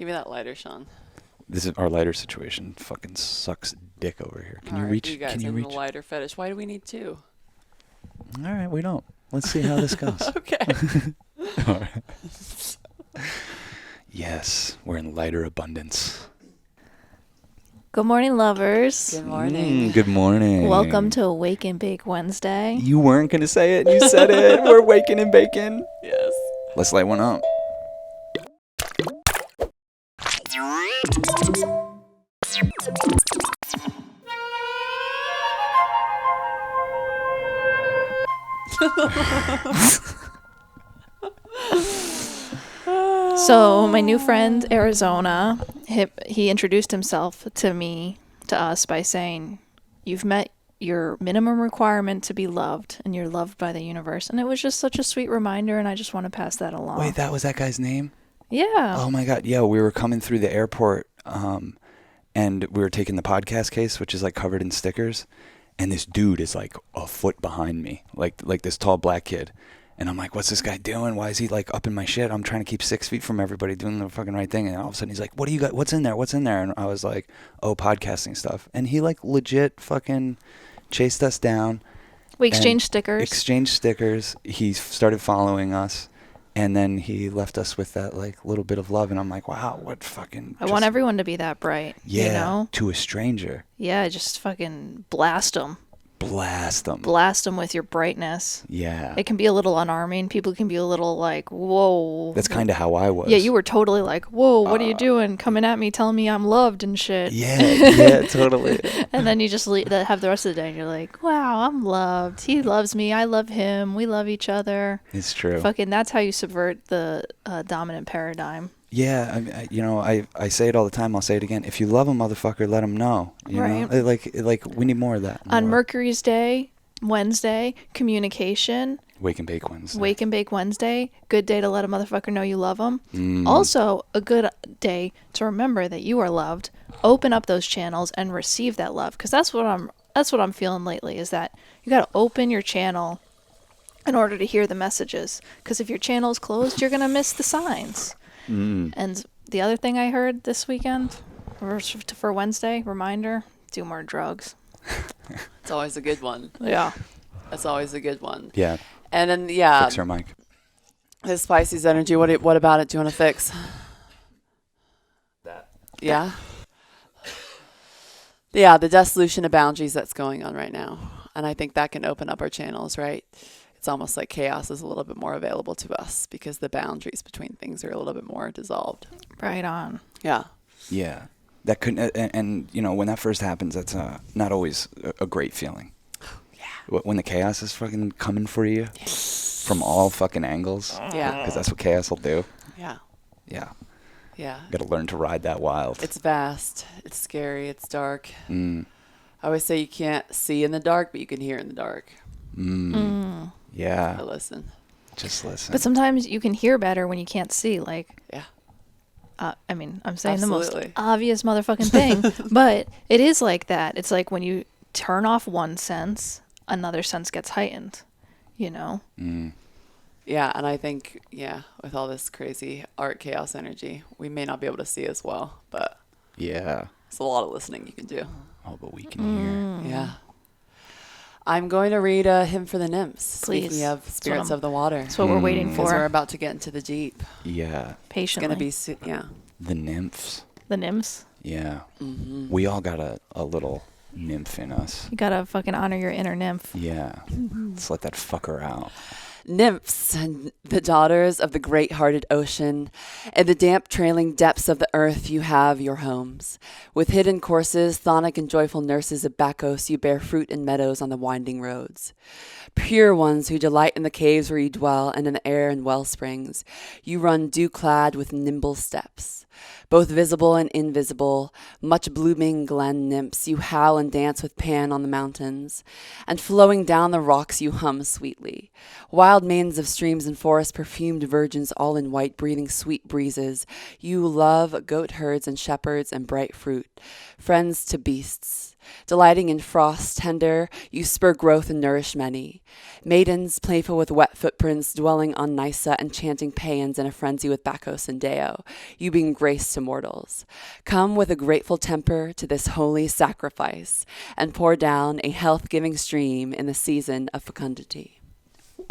Give me that lighter, Sean. This is our lighter situation. Fucking sucks dick over here. Can you reach? You guys Can you have reach? a lighter fetish. Why do we need two? All right, we don't. Let's see how this goes. Okay. All right. Yes, we're in lighter abundance. Good morning, lovers. Good morning. Good morning. Welcome to Wake and Bake Wednesday. You weren't going to say it, and you said it. We're waking and baking. Yes. Let's light one up. So my new friend, Arizona, he introduced himself to us by saying, "You've met your minimum requirement to be loved, and you're loved by the universe." And it was just such a sweet reminder, and I just want to pass that along. Wait, that was that guy's name? Yeah. Oh my God. Yeah, we were coming through the airport, and we were taking the podcast case, which is like covered in stickers. And this dude is like a foot behind me, like this tall black kid. And I'm like, what's this guy doing? Why is he like up in my shit? I'm trying to keep 6 feet from everybody doing the fucking right thing. And all of a sudden he's like, what do you got? What's in there? What's in there? And I was like, oh, podcasting stuff. And he like legit fucking chased us down. We exchanged stickers. He started following us. And then he left us with that like little bit of love. And I'm like, wow, what fucking. I want everyone to be that bright. Yeah. You know? To a stranger. Yeah, just fucking blast them. Blast them. Blast them with your brightness. Yeah. It can be a little unarming. People can be a little like, whoa. That's kind of how I was. Yeah, you were totally like, whoa, what are you doing? Coming at me, telling me I'm loved and shit. Yeah, totally. And then you just have the rest of the day and you're like, wow, I'm loved. He loves me. I love him. We love each other. It's true. Fucking, that's how you subvert the dominant paradigm. Yeah, I say it all the time. I'll say it again. If you love a motherfucker, let him know. You right. know? Like we need more of that. On Mercury's Day, Wednesday, communication. Wake and Bake Wednesday. Wake and Bake Wednesday. Good day to let a motherfucker know you love them. Mm. Also, a good day to remember that you are loved. Open up those channels and receive that love, because that's what I'm feeling lately. Is that you got to open your channel in order to hear the messages. Because if your channel is closed, you're gonna miss the signs. Mm. And the other thing I heard this weekend, for Wednesday, reminder: do more drugs. It's always a good one. Yeah. That's always a good one. Yeah. And then, yeah. Fix our mic. His Pisces energy, what about it do you want to fix? That. Yeah? Yeah, the dissolution of boundaries that's going on right now. And I think that can open up our channels, right? It's almost like chaos is a little bit more available to us because the boundaries between things are a little bit more dissolved. Right on. Yeah. Yeah. That couldn't, and you know, when that first happens, that's not always a great feeling. Yeah. When the chaos is fucking coming for you from all fucking angles. Yeah. Because that's what chaos will do. Yeah. Yeah. Yeah. Got to learn to ride that wild. It's vast. It's scary. It's dark. Mm. I always say you can't see in the dark, but you can hear in the dark. Yeah. But listen. Just listen. But sometimes you can hear better when you can't see. Like, Yeah. I mean, I'm saying Absolutely. the most obvious motherfucking thing, but it is like that. It's like when you turn off one sense, another sense gets heightened, you know? Mm. Yeah, and I think, with all this crazy art chaos energy, we may not be able to see as well, but Yeah. it's a lot of listening you can do. Oh, but we can hear. Yeah. I'm going to read a hymn for the nymphs. Please. Speaking of spirits of the water. That's what we're waiting Because we're for. about to get into the deep. Yeah. It's Patiently. going to be, The nymphs. The nymphs. Yeah. Mm-hmm. We all got a little nymph in us. You gotta fucking honor your inner nymph. Yeah. Let's let that fucker out. Nymphs, the daughters of the great-hearted ocean, in the damp trailing depths of the earth you have your homes. With hidden courses, chthonic and joyful nurses of Bacchus, you bear fruit in meadows on the winding roads. Pure ones who delight in the caves where you dwell and in the air and well springs, you run dew-clad with nimble steps. Both visible and invisible, much blooming glen nymphs, you howl and dance with Pan on the mountains, and flowing down the rocks you hum sweetly. While wild maidens of streams and forests, perfumed virgins all in white, breathing sweet breezes. You love goat herds and shepherds and bright fruit, friends to beasts. Delighting in frost tender, you spur growth and nourish many. Maidens, playful with wet footprints, dwelling on Nysa and chanting paeans in a frenzy with Bacchus and Deo, you bring grace to mortals. Come with a grateful temper to this holy sacrifice, and pour down a health-giving stream in the season of fecundity.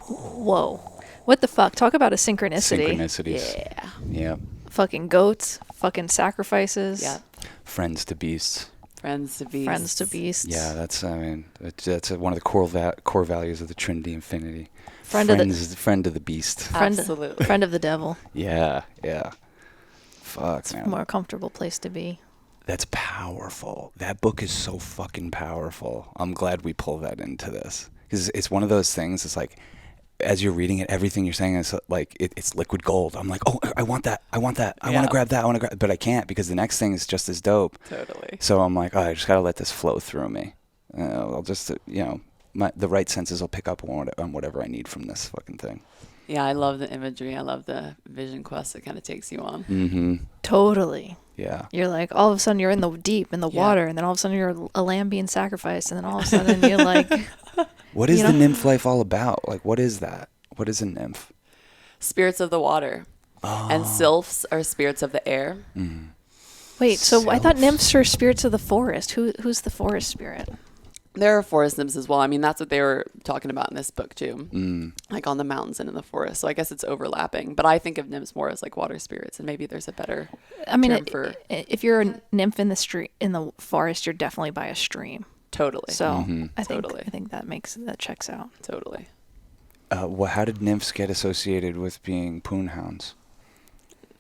Whoa. What the fuck? Talk about a synchronicity. Synchronicities. Yeah. Yeah. Fucking goats, fucking sacrifices. Yeah. Friends to beasts. Friends to beasts. Friends to beasts. Yeah, that's one of the core values of the Trinity Infinity. Friend of the beast. Absolutely. Friend of the devil. Yeah. Fuck, It's man. a more comfortable place to be. That's powerful. That book is so fucking powerful. I'm glad we pulled that into this. Because it's one of those things, it's like, as you're reading it, everything you're saying is like, it's liquid gold. I'm like, oh, I want that. I want that. I want to grab that. But I can't, because the next thing is just as dope. Totally. So I'm like, oh, I just got to let this flow through me. I'll just, the right senses will pick up on whatever I need from this fucking thing. Yeah, I love the imagery. I love the vision quest it kind of takes you on. Mm-hmm. Totally. Yeah. You're like, all of a sudden you're in the deep, in the water, and then all of a sudden you're a lamb being sacrificed, and then all of a sudden you're like... What is the nymph life all about? Like, what is that? What is a nymph? Spirits of the water. Oh. And sylphs are spirits of the air. Mm. Wait, so I thought Sylph. nymphs are spirits of the forest. Who's the forest spirit? There are forest nymphs as well. I mean, that's what they were talking about in this book, too. Mm. Like on the mountains and in the forest. So I guess it's overlapping. But I think of nymphs more as like water spirits. And maybe there's a better term for... if you're a nymph in the forest, you're definitely by a stream. Totally. So I Totally. think that checks out. Totally. How did nymphs get associated with being poon hounds?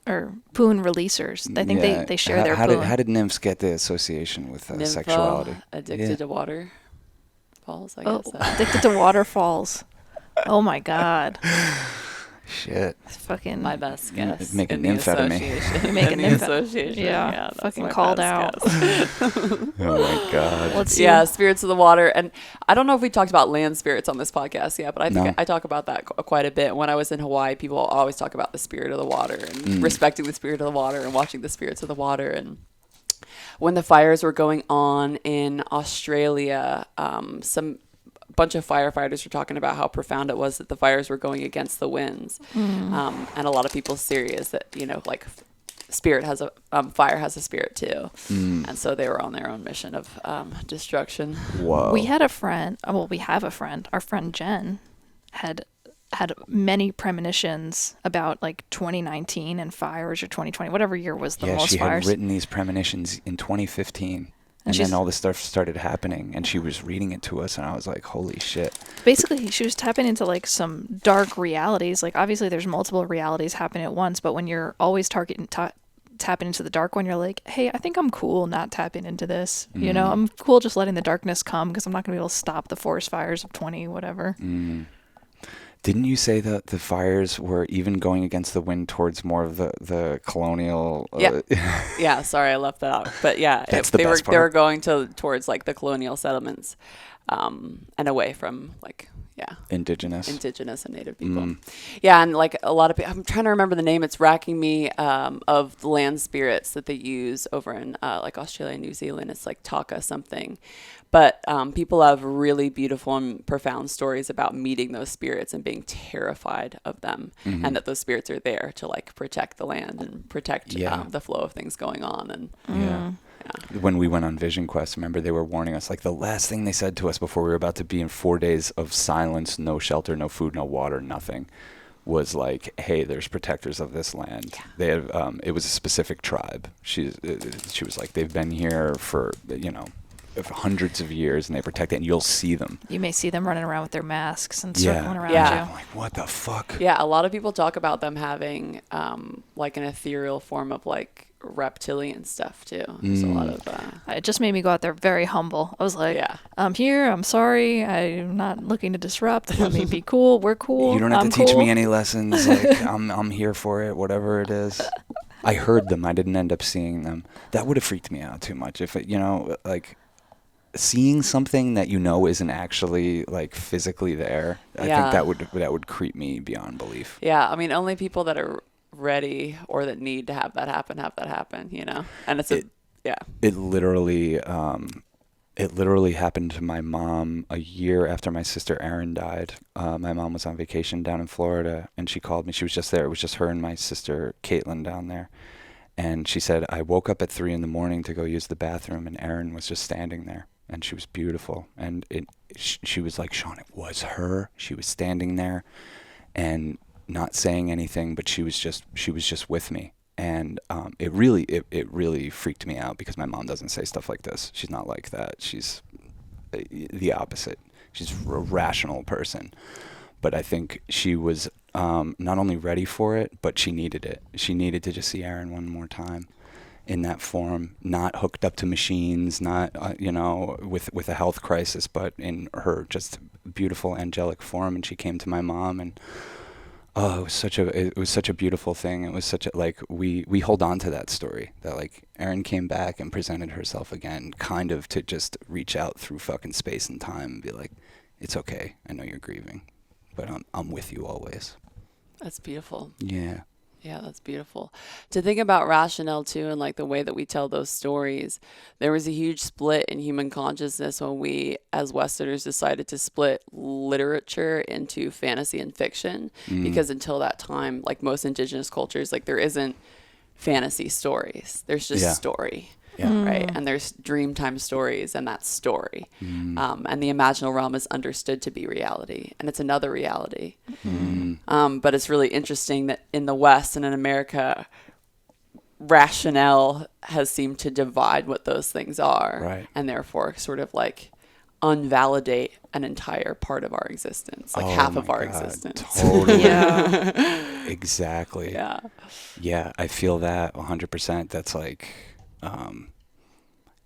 Or poon releasers. I think they share their how poon. How did nymphs get the association with Nympho, sexuality? addicted to water falls, I guess. Addicted to waterfalls. Oh my God. Shit. It's fucking My best guess. Make a in the nymph out of me. association. You make a In the nymph out- association. Yeah, that's fucking my called best out. guess. Oh my God. Let's see. Yeah, spirits of the water. And I don't know if we talked about land spirits on this podcast yet, but I think No. I talk about that quite a bit. When I was in Hawaii, people always talk about the spirit of the water and respecting the spirit of the water and watching the spirits of the water. And when the fires were going on in Australia, some bunch of firefighters were talking about how profound it was that the fires were going against the winds. And a lot of people's theory is that, like spirit has fire has a spirit too. And so they were on their own mission of destruction. Whoa. We had a friend. We have a friend. Our friend Jen had many premonitions about like 2019 and fires, or 2020, whatever year was the most she fires. had written these premonitions in 2015. And then all this stuff started happening, and she was reading it to us, and I was like, holy shit. Basically, she was tapping into like some dark realities. Like obviously there's multiple realities happening at once, but when you're always tapping into the dark one, you're like, hey, I think I'm cool not tapping into this. I'm cool just letting the darkness come, because I'm not going to be able to stop the forest fires of 20, whatever. Didn't you say that the fires were even going against the wind towards more of the colonial? Yeah, sorry, I left that out. But yeah, That's the they best were part. going towards like the colonial settlements, and away from Indigenous and native people. Yeah, and like a lot of people, I'm trying to remember the name. It's racking me, of the land spirits that they use over in like Australia and New Zealand. It's like Taka something. But people have really beautiful and profound stories about meeting those spirits and being terrified of them, and that those spirits are there to like protect the land and protect the flow of things going on. And when we went on Vision Quest, remember they were warning us, like the last thing they said to us before we were about to be in 4 days of silence, no shelter, no food, no water, nothing, was like, hey, there's protectors of this land. They have, it was a specific tribe. She was like, they've been here for, for hundreds of years, and they protect it, and you'll see them. You may see them running around with their masks and circling around Yeah. you. I'm like, what the fuck? yeah, a lot of people talk about them having like an ethereal form of like reptilian stuff too. There's a lot of It just made me go out there very humble. I was like, Yeah. I'm here. I'm sorry. I'm not looking to disrupt. Let me be cool. We're cool. You don't have I'm to teach cool. me any lessons. Like, I'm here for it, whatever it is. I heard them. I didn't end up seeing them. That would have freaked me out too much. If it, seeing something that isn't actually like physically there, I think that would creep me beyond belief. Yeah, I mean, only people that are ready or that need to have that happen, you know? And It literally happened to my mom a year after my sister Erin died. My mom was on vacation down in Florida, and she called me. She was just there. It was just her and my sister Caitlin down there. And she said, I woke up at 3 a.m. to go use the bathroom, and Erin was just standing there, and she was beautiful. And she was like, Sean, it was her. She was standing there and not saying anything, but she was just with me. And it really freaked me out, because my mom doesn't say stuff like this. She's not like that. She's the opposite. She's a rational person. But I think she was not only ready for it, but she needed it. She needed to just see Erin one more time in that form, not hooked up to machines, not with a health crisis, but in her just beautiful angelic form. And she came to my mom, and it was such a beautiful thing. It was such a, like, we hold on to that story, that like Erin came back and presented herself again, kind of to just reach out through fucking space and time and be like, it's okay. I know you're grieving, but I'm with you always. That's beautiful. Yeah. Yeah, that's beautiful. To think about rationale too, and like the way that we tell those stories, there was a huge split in human consciousness when we as Westerners decided to split literature into fantasy and fiction, because until that time, like most indigenous cultures, like there isn't fantasy stories. There's just story. Yeah. Right. And there's Dreamtime stories, and that's story. And the imaginal realm is understood to be reality, and it's another reality. But it's really interesting that in the West and in America, rationale has seemed to divide what those things are, right, and therefore sort of like unvalidate an entire part of our existence, like half of our existence. Totally. Yeah. Exactly. Yeah. Yeah, I feel that 100%. That's like,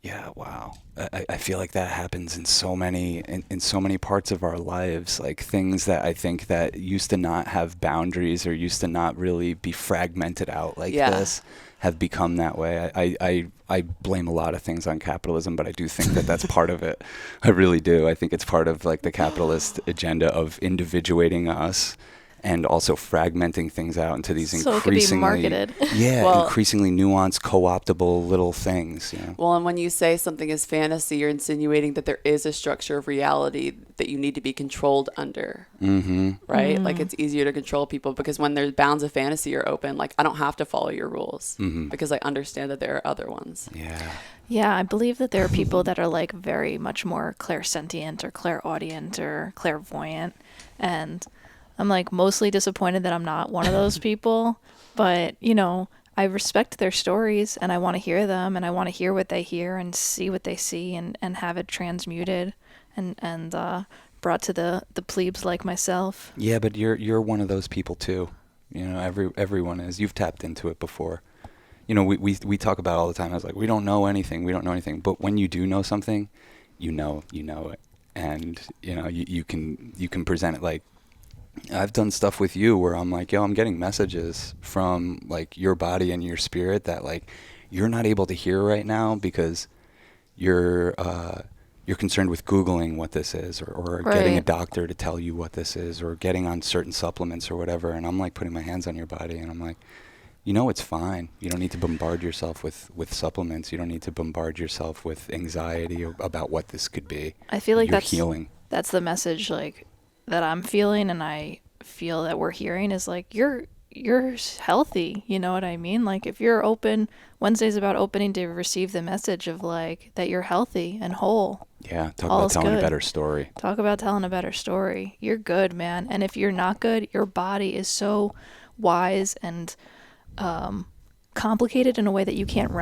yeah, wow. I feel like that happens in so many parts of our lives, like things that I think that used to not have boundaries or used to not really be fragmented out like this have become that way. I blame a lot of things on capitalism, but I do think that that's part of it. I really do. I think it's part of like the capitalist agenda of individuating us and also fragmenting things out into these So increasingly, it could be marketed. increasingly nuanced, co-optable little things. You know? Well, and when you say something is fantasy, you're insinuating that there is a structure of reality that you need to be controlled under, right? Like it's easier to control people because when there's bounds of fantasy are open, like I don't have to follow your rules because I understand that there are other ones. Yeah. Yeah, I believe that there are people that are like very much more clairsentient or clairaudient or clairvoyant, and I'm like mostly disappointed that I'm not one of those people, but you know, I respect their stories and I want to hear them and I want to hear what they hear and see what they see and have it transmuted and brought to the plebes like myself. Yeah, but you're one of those people too. You know, everyone is. You've tapped into it before. You know, we talk about all the time. I was like, we don't know anything. But when you do know something, you know it, and you know you can present it. Like I've done stuff with you where I'm like, yo, I'm getting messages from like your body and your spirit that like you're not able to hear right now because you're concerned with Googling what this is or getting a doctor to tell you what this is or getting on certain supplements or whatever. And I'm like putting my hands on your body and I'm like, you know, it's fine. You don't need to bombard yourself with supplements. You don't need to bombard yourself with anxiety about what this could be. I feel like you're that's healing. That's the message like that I'm feeling and I feel that we're hearing is like you're healthy, you know what I mean? Like if you're open, Wednesday's about opening to receive the message of like that you're healthy and whole. Yeah, talk about telling a better story. Talk about telling a better story. You're good, man. And if you're not good, your body is so wise and complicated in a way that you can't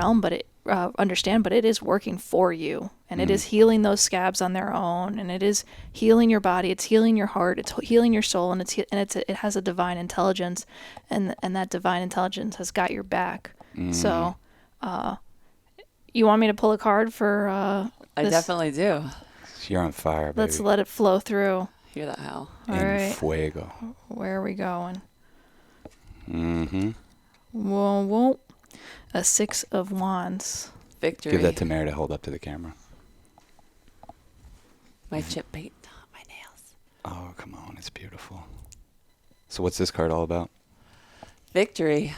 understand, but it is working for you, and it is healing those scabs on their own, and it is healing your body, it's healing your heart, it's healing your soul, and it has a divine intelligence, and that divine intelligence has got your back. So, you want me to pull a card for? I definitely do. You're on fire, baby. Let's let it flow through. Hear that, Hal? All En right. fuego. Where are we going? Mm-hmm. Whoa. A 6 of Wands. Victory. Give that to Mare to hold up to the camera. My chip paint on my nails. Oh, come on. It's beautiful. So what's this card all about? Victory.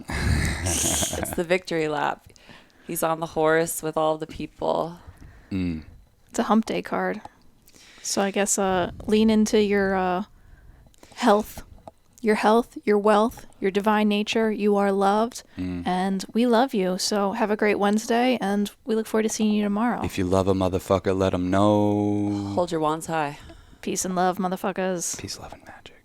It's the victory lap. He's on the horse with all the people. It's a hump day card. So I guess lean into your health, your wealth, your divine nature. You are loved, and we love you. So have a great Wednesday, and we look forward to seeing you tomorrow. If you love a motherfucker, let him know. Hold your wands high. Peace and love, motherfuckers. Peace, love, and magic.